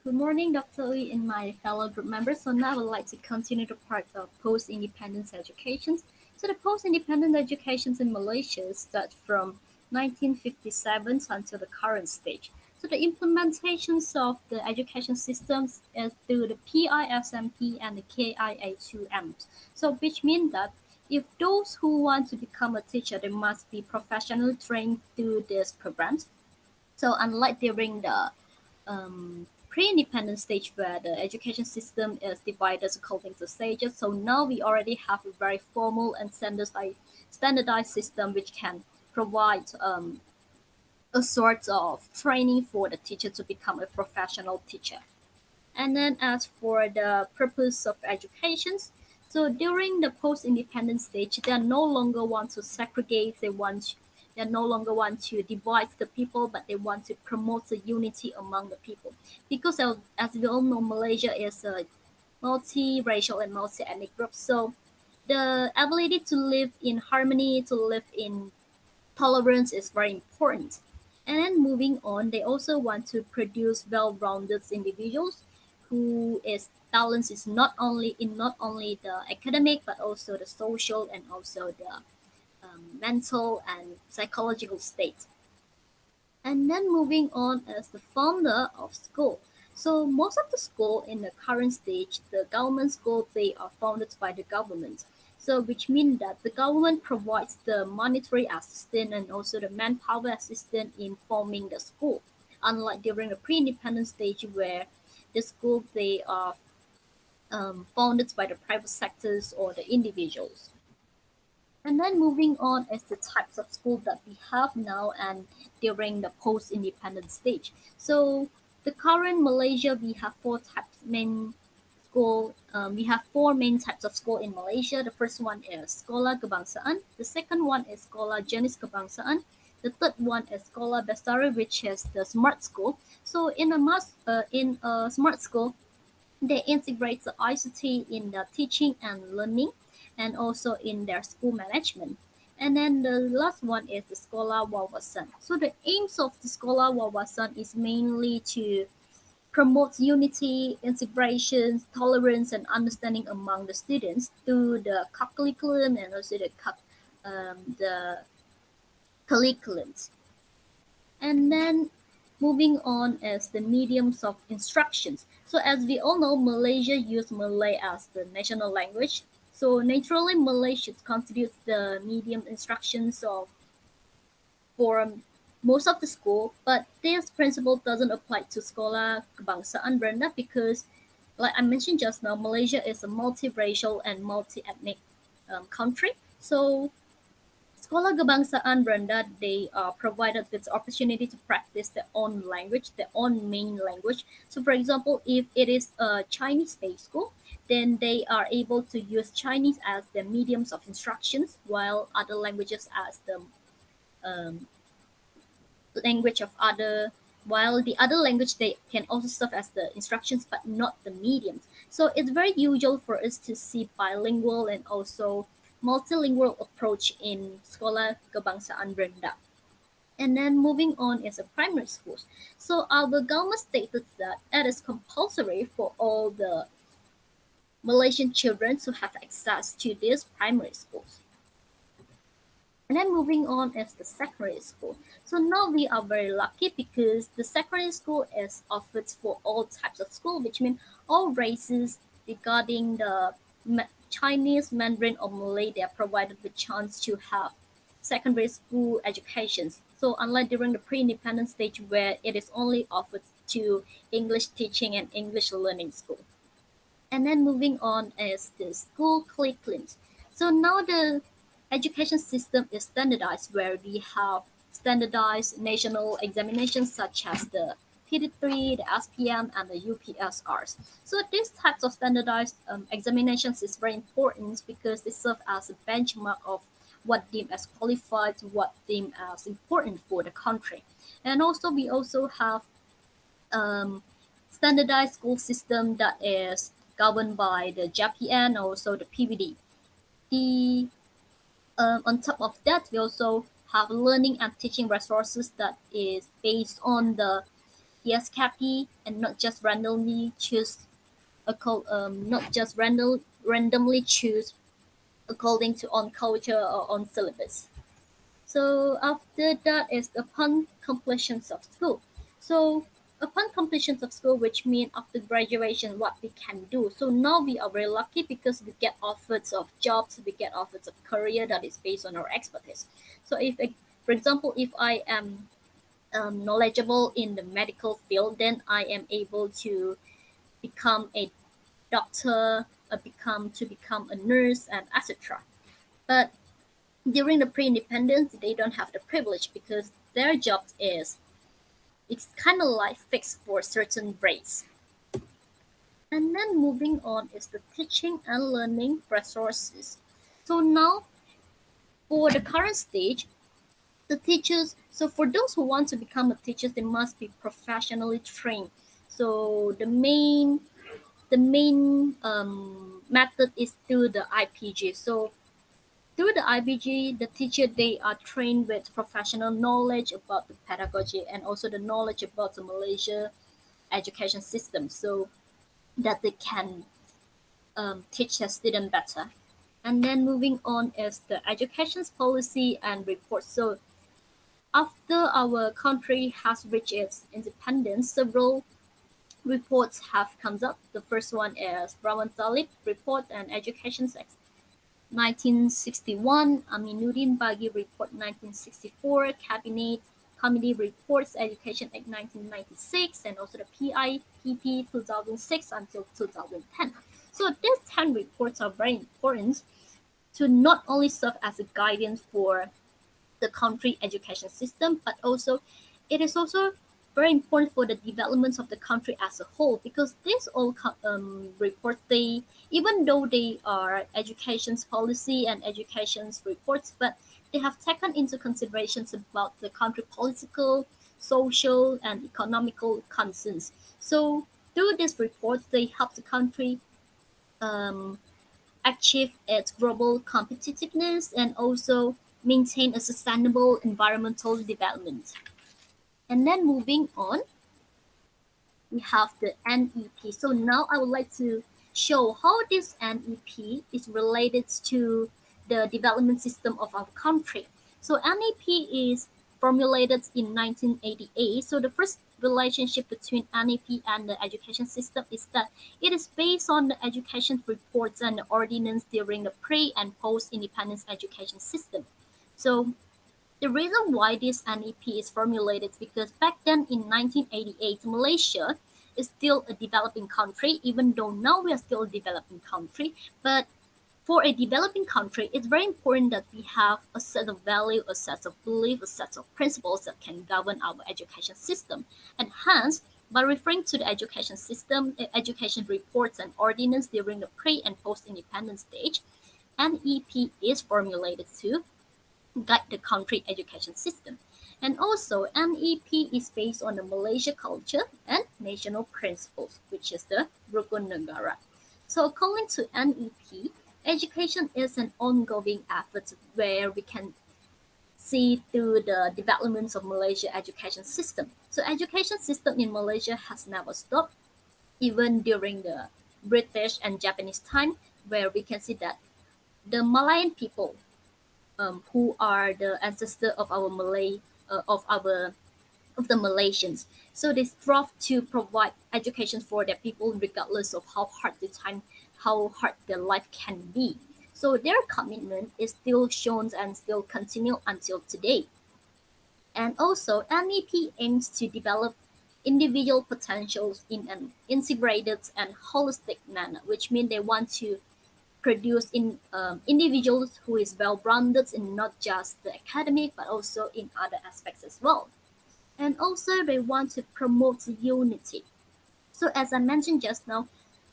Good morning, Dr. Lee and my fellow group members. So now I would like to continue the part of post-independence education. So the post-independence education in Malaysia starts from 1957 until the current stage. So the implementations of the education systems is through the PISMP and the KIA2M. So which means that if those who want to become a teacher, they must be professionally trained through these programs. So unlike during the pre-independent stage where the education system is divided according to stages. So now we already have a very formal and standardized system which can provide a sort of training for the teacher to become a professional teacher. And then as for the purpose of education, so during the post-independent stage, they no longer want to segregate. They no longer want to divide the people, but they want to promote the unity among the people. Because as we all know, Malaysia is a multi-racial and multi-ethnic group. So the ability to live in harmony, to live in tolerance is very important. And then moving on, they also want to produce well-rounded individuals who is talents is not only the academic but also the social and also the mental and psychological state. And then moving on as the founder of school. So most of the school in the current stage, the government school, they are founded by the government. So which means that the government provides the monetary assistance and also the manpower assistance in forming the school. Unlike during the pre-independent stage where the school they are founded by the private sectors or the individuals. And then moving on is the types of school that we have now and during the post-independent stage. So the current Malaysia, we have four types main school. We have four main types of school in Malaysia. The first one is Sekolah Kebangsaan. The second one is Sekolah Jenis Kebangsaan. The third one is Sekolah Bestari, which is the smart school. So in a smart school, they integrate the ICT in the teaching and learning and also in their school management. And then the last one is the Sekolah Wawasan. So the aims of the Sekolah Wawasan is mainly to promote unity, integration, tolerance, and understanding among the students through the curriculum and also the curriculums. And then moving on is the mediums of instructions. So as we all know, Malaysia use Malay as the national language. So naturally, Malay should contribute the medium instructions of for most of the school, but this principle doesn't apply to Sekolah Kebangsaan Brenda because, like I mentioned just now, Malaysia is a multiracial and multi-ethnic country. So Sekolah Kebangsaan Brenda, they are provided with the opportunity to practice their own language, their own main language. So, for example, if it is a Chinese-based school, then they are able to use Chinese as their mediums of instructions, while other languages as the um, language of other while the other language they can also serve as the instructions but not the mediums. So it's very usual for us to see bilingual and also multilingual approach in Sekolah Kebangsaan Rendah. And then moving on is the primary schools. So our government stated that it is compulsory for all the Malaysian children to have access to these primary schools. And then moving on is the secondary school. So now we are very lucky because the secondary school is offered for all types of school, which means all races regarding the Chinese, Mandarin, or Malay, they are provided with chance to have secondary school educations. So unlike during the pre-independent stage where it is only offered to English teaching and English learning school. And then moving on is the school curriculums. So now the education system is standardized where we have standardized national examinations such as the PD3, the SPM, and the UPSRs. So these types of standardized examinations is very important because they serve as a benchmark of what deemed as qualified, what deemed as important for the country. And also we also have um, standardized school system that is governed by the JPN, also the PVD. The on top of that, we also have learning and teaching resources that is based on the ESCAPI and not just randomly choose not just randomly choose according to on culture or on syllabus. So after that is upon completion of school. So upon completion of school, which means after graduation, what we can do. So now we are very lucky because we get offers of jobs, we get offers of career that is based on our expertise. So for example, if I am knowledgeable in the medical field, then I am able to become a doctor, become a nurse, and etc. But during the pre-independence, they don't have the privilege because their job is it's kind of like fixed for certain grades. And then moving on is the teaching and learning resources. So now for the current stage, the teachers. So for those who want to become a teacher, they must be professionally trained. So the main method is through the IPG. So through the IBG, the teacher they are trained with professional knowledge about the pedagogy and also the knowledge about the Malaysia education system, so that they can teach their student better. And then moving on is the education policy and reports. So after our country has reached its independence, several reports have come up. The first one is Rawan Talib report and education 1961, Aminuddin Bagi Report 1964, Cabinet Committee Reports Education Act 1996, and also the PIPP 2006 until 2010. So these 10 reports are very important to not only serve as a guidance for the country education system, but also it is also very important for the development of the country as a whole because these all reports they even though they are education's policy and education's reports, but they have taken into considerations about the country political, social, and economical concerns. So through these reports, they help the country um, achieve its global competitiveness and also maintain a sustainable environmental development. And then moving on, we have the NEP. So now I would like to show how this NEP is related to the development system of our country. So NEP is formulated in 1988. So the first relationship between NEP and the education system is that it is based on the education reports and the ordinance during the pre and post independence education system. So the reason why this NEP is formulated is because back then in 1988, Malaysia is still a developing country, even though now we are still a developing country. But for a developing country, it's very important that we have a set of value, a set of belief, a set of principles that can govern our education system. And hence, by referring to the education system, education reports and ordinance during the pre and post independence stage, NEP is formulated to guide the country education system. And also, NEP is based on the Malaysia culture and national principles, which is the Rukun Negara. So, according to NEP, education is an ongoing effort where we can see through the developments of Malaysia education system. So, education system in Malaysia has never stopped, even during the British and Japanese time, where we can see that the Malayan people who are the ancestor of our Malay of the Malaysians. So they strive to provide education for their people regardless of how hard their life can be. So their commitment is still shown and still continue until today. And also NEP aims to develop individual potentials in an integrated and holistic manner, which means they want to produce in individuals who is well-rounded in not just the academic but also in other aspects as well. And also they want to promote unity. So as I mentioned just now,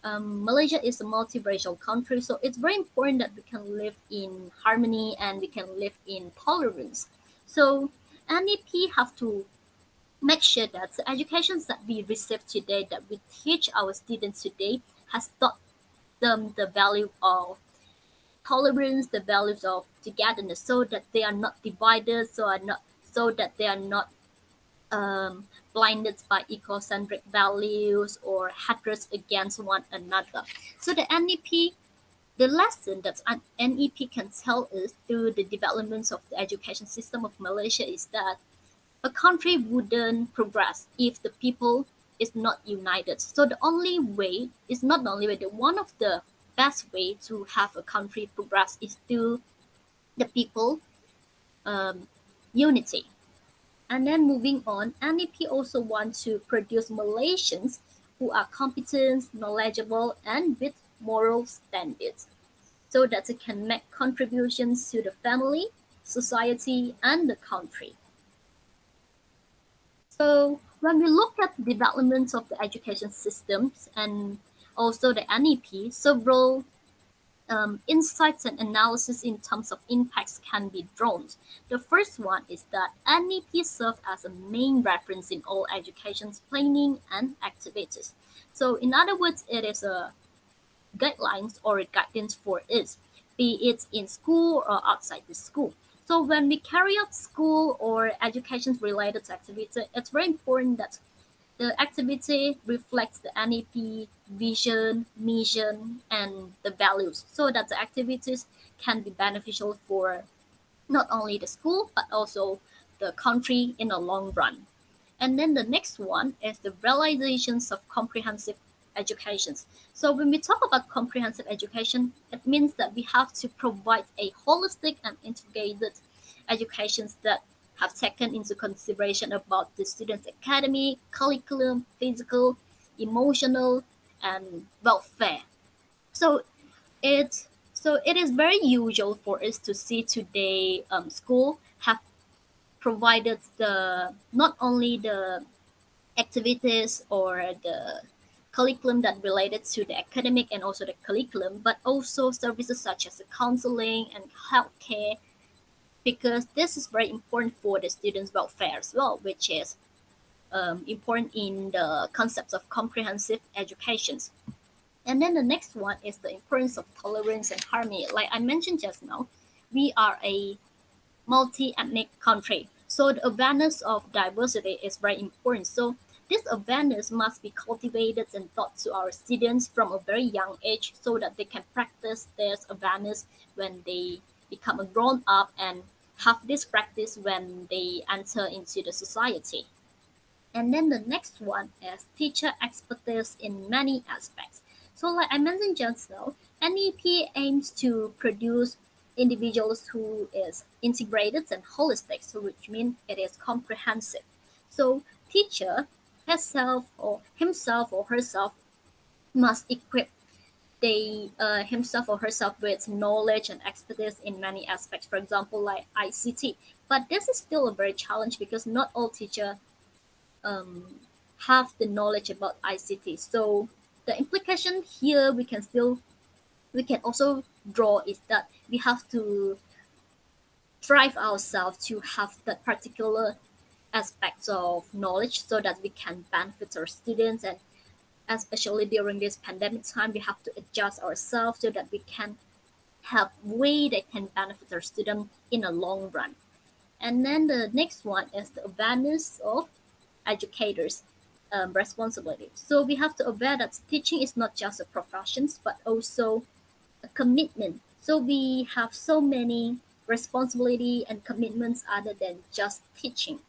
Malaysia is a multiracial country, so it's very important that we can live in harmony and we can live in tolerance. So NEP have to make sure that the education that we receive today, that we teach our students today, has taught them the value of tolerance, the values of togetherness, so that they are not divided, so that they are not um, blinded by ecocentric values or hatred against one another. So the NEP, the lesson that an NEP can tell us through the developments of the education system of Malaysia is that a country wouldn't progress if the people is not united. So the only way is not the only way. The one of the best way to have a country progress is through the people um, unity. And then moving on, NEP also wants to produce Malaysians who are competent, knowledgeable, and with moral standards, so that it can make contributions to the family, society, and the country. So when we look at the development of the education systems and also the NEP, several insights and analysis in terms of impacts can be drawn. The first one is that NEP serves as a main reference in all education planning and activities. So in other words, it is a guidelines or a guidance for us, be it in school or outside the school. So when we carry out school or education related activity, it's very important that the activity reflects the NEP vision, mission, and the values so that the activities can be beneficial for not only the school but also the country in the long run. And then the next one is the realizations of comprehensive educations. So when we talk about comprehensive education, it means that we have to provide a holistic and integrated educations that have taken into consideration about the student's academic, curriculum, physical, emotional, and welfare. So it it is very usual for us to see today school have provided the not only the activities or the curriculum that related to the academic and also the curriculum, but also services such as the counseling and healthcare, because this is very important for the students' welfare as well, which is important in the concepts of comprehensive educations. And then the next one is the importance of tolerance and harmony. Like I mentioned just now, we are a multi-ethnic country. So the awareness of diversity is very important. So this awareness must be cultivated and taught to our students from a very young age so that they can practice this awareness when they become a grown up and have this practice when they enter into the society. And then the next one is teacher expertise in many aspects. So, like I mentioned just now, NEP aims to produce individuals who is integrated and holistic, so which means it is comprehensive. So, teacher herself or himself or herself must equip they himself or herself with knowledge and expertise in many aspects. For example, like ICT. But this is still a very challenge because not all teachers um, have the knowledge about ICT. So the implication here we can also draw is that we have to drive ourselves to have that particular aspects of knowledge so that we can benefit our students, and especially during this pandemic time we have to adjust ourselves so that we can have way that can benefit our student in the long run. And then the next one is the awareness of educators' responsibility. So we have to aware that teaching is not just a profession, but also a commitment. So we have so many responsibility and commitments other than just teaching.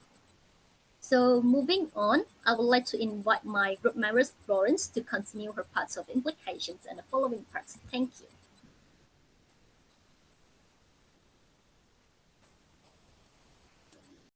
So moving on, I would like to invite my group members Florence to continue her parts of implications and the following parts. Thank you.